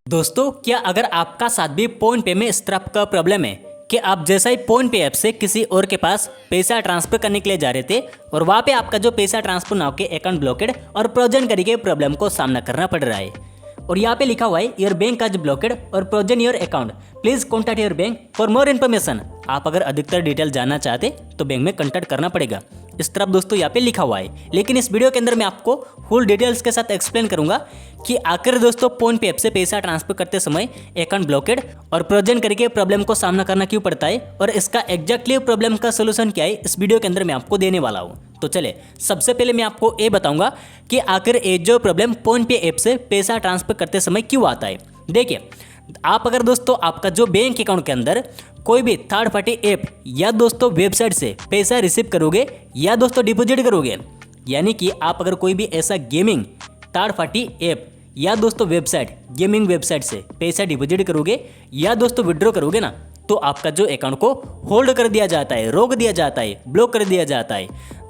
दोस्तों, क्या अगर आपका साथ भी फोन पे में इस तरह का प्रॉब्लम है कि आप जैसा ही फोन पे ऐप से किसी और के पास पैसा ट्रांसफर करने के लिए जा रहे थे और वहाँ पे आपका जो पैसा ट्रांसफर ना होकर अकाउंट ब्लॉकेड और प्रोजन करके प्रॉब्लम को सामना करना पड़ रहा है। और यहाँ पे लिखा हुआ है योर बैंक आज ब्लॉकेड और frozen your account, please contact your bank for more information. आप अगर अधिकतर डिटेल जानना चाहते तो बैंक में कॉन्टैक्ट करना पड़ेगा। इस तरफ दोस्तों यहाँ पे लिखा हुआ है, लेकिन इस वीडियो के अंदर मैं आपको फुल डिटेल्स के साथ एक्सप्लेन करूंगा कि आखिर दोस्तों फोन पे ऐप से पैसा ट्रांसफर करते समय अकाउंट ब्लॉकेड और प्रोजन करके प्रॉब्लम को सामना करना क्यों पड़ता है और इसका एग्जैक्टली प्रॉब्लम का सोल्यूशन क्या है, इस वीडियो के अंदर मैं आपको देने वाला हूँ। तो चले, सबसे पहले मैं आपको ये बताऊंगा कि आखिर ये जो प्रॉब्लम फोन पे ऐप से पैसा ट्रांसफर करते समय क्यों आता है। देखिए, आप अगर दोस्तों आपका जो बैंक अकाउंट के अंदर कोई भी थर्ड पार्टी ऐप या दोस्तों वेबसाइट से पैसा रिसीव करोगे या दोस्तों डिपॉजिट करोगे, यानी कि आप अगर कोई भी ऐसा गेमिंग थर्ड पार्टी ऐप या दोस्तों वेबसाइट गेमिंग वेबसाइट से पैसा डिपॉजिट करोगे या दोस्तों विड्रॉ करोगे ना, तो आपका जो अकाउंट को होल्ड कर दिया जाता है, रोक दिया जाता है, ब्लॉक कर दिया जाता है,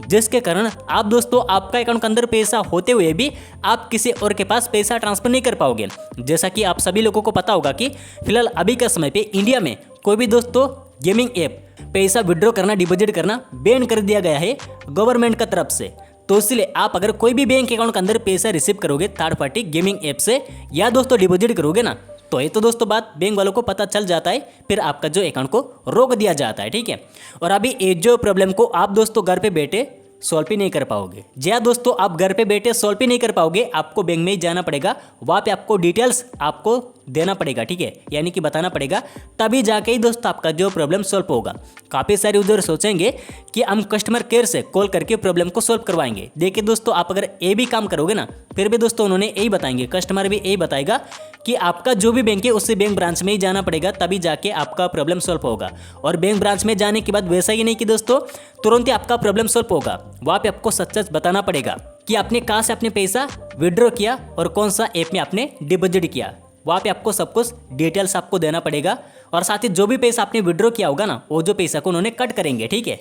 जिसके कारण आप दोस्तों आपका अकाउंट के अंदर पैसा होते हुए भी आप किसी और के पास पैसा ट्रांसफर नहीं कर पाओगे। जैसा कि आप सभी लोगों को पता होगा कि फिलहाल अभी के समय पे इंडिया में कोई भी दोस्तों गेमिंग ऐप पैसा विड्रॉ करना डिपॉजिट करना बैन कर दिया गया है गवर्नमेंट की तरफ से। तो इसलिए आप अगर कोई भी बैंक अकाउंट के अंदर पैसा रिसीव करोगे थर्ड पार्टी गेमिंग ऐप से या दोस्तों डिपॉजिट करोगे ना, तो ये तो दोस्तों बात बैंक वालों को पता चल जाता है, फिर आपका जो अकाउंट को रोक दिया जाता है। ठीक है, और अभी ये जो प्रॉब्लम को आप दोस्तों घर पे बैठे सॉल्व ही नहीं कर पाओगे। जी हाँ दोस्तों, आप घर पे बैठे सॉल्व ही नहीं कर पाओगे, आपको बैंक में ही जाना पड़ेगा, वहाँ पे आपको डिटेल्स आपको देना पड़ेगा। ठीक है, यानी कि बताना पड़ेगा, तभी जाके ही दोस्तों आपका जो प्रॉब्लम सॉल्व होगा। काफ़ी सारे यूजर सोचेंगे कि हम कस्टमर केयर से कॉल करके प्रॉब्लम को सॉल्व करवाएंगे। देखिए दोस्तों, आप अगर ये भी काम करोगे ना, फिर भी दोस्तों उन्होंने यही बताएंगे, कस्टमर भी यही बताएगा कि आपका जो भी बैंक है उससे बैंक ब्रांच में ही जाना पड़ेगा, तभी जाके आपका प्रॉब्लम सॉल्व होगा। और बैंक ब्रांच में जाने के बाद वैसा ही नहीं कि दोस्तों तुरंत ही आपका प्रॉब्लम सॉल्व होगा, वहाँ पे आपको सच सच बताना पड़ेगा कि आपने कहाँ से अपने पैसा विड्रॉ किया और कौन सा ऐप में आपने डिपॉजिट किया। वहाँ पे आपको सब कुछ डिटेल्स आपको देना पड़ेगा, और साथ ही जो भी पैसा आपने विड्रॉ किया होगा ना, वो जो पैसा को उन्होंने कट करेंगे। ठीक है,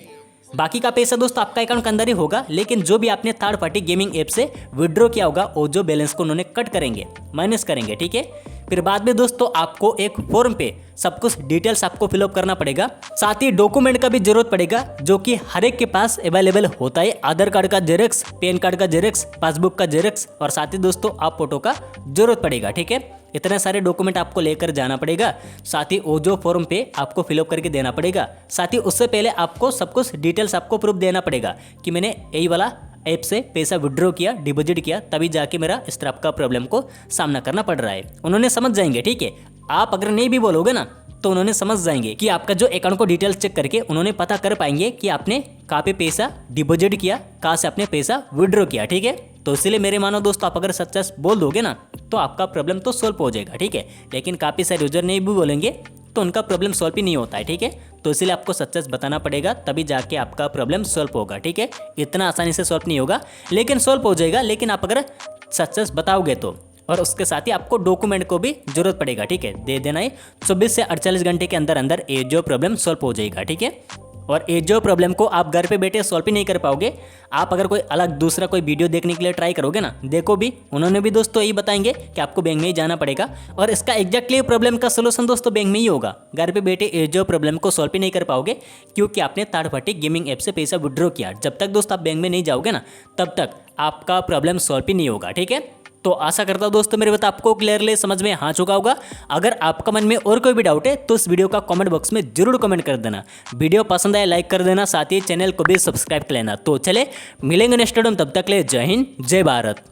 बाकी का पैसा दोस्तों आपका अकाउंट के अंदर ही होगा, लेकिन जो भी आपने थर्ड पार्टी गेमिंग ऐप से विड्रॉ किया होगा वो जो बैलेंस को उन्होंने कट करेंगे, माइनस करेंगे। ठीक है, फिर बाद में दोस्तों आपको एक फॉर्म पे सब कुछ डिटेल्स आपको फिलअप करना पड़ेगा, साथ ही डॉक्यूमेंट का भी जरूरत पड़ेगा जो कि हर एक के पास अवेलेबल होता है। आधार कार्ड का जेरॉक्स, पैन कार्ड का जेरॉक्स, पासबुक का जेरॉक्स, और साथ ही दोस्तों आप फोटो का जरूरत पड़ेगा। ठीक है, इतने सारे डॉक्यूमेंट आपको लेकर जाना पड़ेगा, साथ ही वो जो फॉर्म पे आपको फिलअप करके देना पड़ेगा। साथ ही उससे पहले आपको सब कुछ डिटेल्स आपको प्रूफ देना पड़ेगा कि मैंने यही वाला ऐप से पैसा विड्रॉ किया, डिपॉजिट किया, तभी जाके मेरा इस तरह का प्रॉब्लम को सामना करना पड़ रहा है। उन्होंने समझ जाएंगे। ठीक है, आप अगर नहीं भी बोलोगे ना, तो उन्होंने समझ जाएंगे कि आपका जो अकाउंट को डिटेल्स चेक करके उन्होंने पता कर पाएंगे कि आपने कहाँ पे पैसा डिपॉजिट किया, कहाँ से आपने पैसा विड्रॉ किया। ठीक है, तो इसलिए मेरे मानो दोस्तों, आप अगर सच सच बोल दोगे ना, तो आपका प्रॉब्लम तो सॉल्व हो जाएगा। ठीक है, लेकिन काफ़ी सारे यूजर नहीं भी बोलेंगे तो उनका प्रॉब्लम सॉल्व ही नहीं होता है। ठीक है, तो इसलिए आपको सच सच बताना पड़ेगा, तभी जाके आपका प्रॉब्लम सॉल्व होगा। ठीक है, इतना आसानी से सॉल्व नहीं होगा, लेकिन सॉल्व हो जाएगा, लेकिन आप अगर सच सच बताओगे तो। और उसके साथ ही आपको डॉक्यूमेंट को भी जरूरत पड़ेगा। ठीक है, दे देना है 24 से 48 घंटे के अंदर अंदर ये जो प्रॉब्लम सॉल्व हो जाएगा। ठीक है, और ये जो प्रॉब्लम को आप घर पे बैठे सॉल्व ही नहीं कर पाओगे, आप अगर कोई अलग दूसरा कोई वीडियो देखने के लिए ट्राई करोगे ना, देखो भी उन्होंने भी दोस्तों यही बताएंगे कि आपको बैंक में ही जाना पड़ेगा, और इसका एग्जैक्टली प्रॉब्लम का सोल्यूशन दोस्तों बैंक में ही होगा। घर पे बैठे ये जो प्रॉब्लम को सॉल्व ही नहीं कर पाओगे, क्योंकि आपने थर्ड पार्टी गेमिंग ऐप से पैसा विड्रॉ किया। जब तक दोस्त आप बैंक में नहीं जाओगे ना, तब तक आपका प्रॉब्लम सॉल्व ही नहीं होगा। ठीक है, तो आशा करता हूं दोस्तों मेरी बात आपको क्लियरली समझ में आ चुका होगा। अगर आपका मन में और कोई भी डाउट है तो इस वीडियो का कमेंट बॉक्स में जरूर कमेंट कर देना। वीडियो पसंद आए लाइक कर देना, साथ ही चैनल को भी सब्सक्राइब कर लेना। तो चले मिलेंगे नेक्स्ट वीडियो में, तब तक ले जय हिंद जय भारत।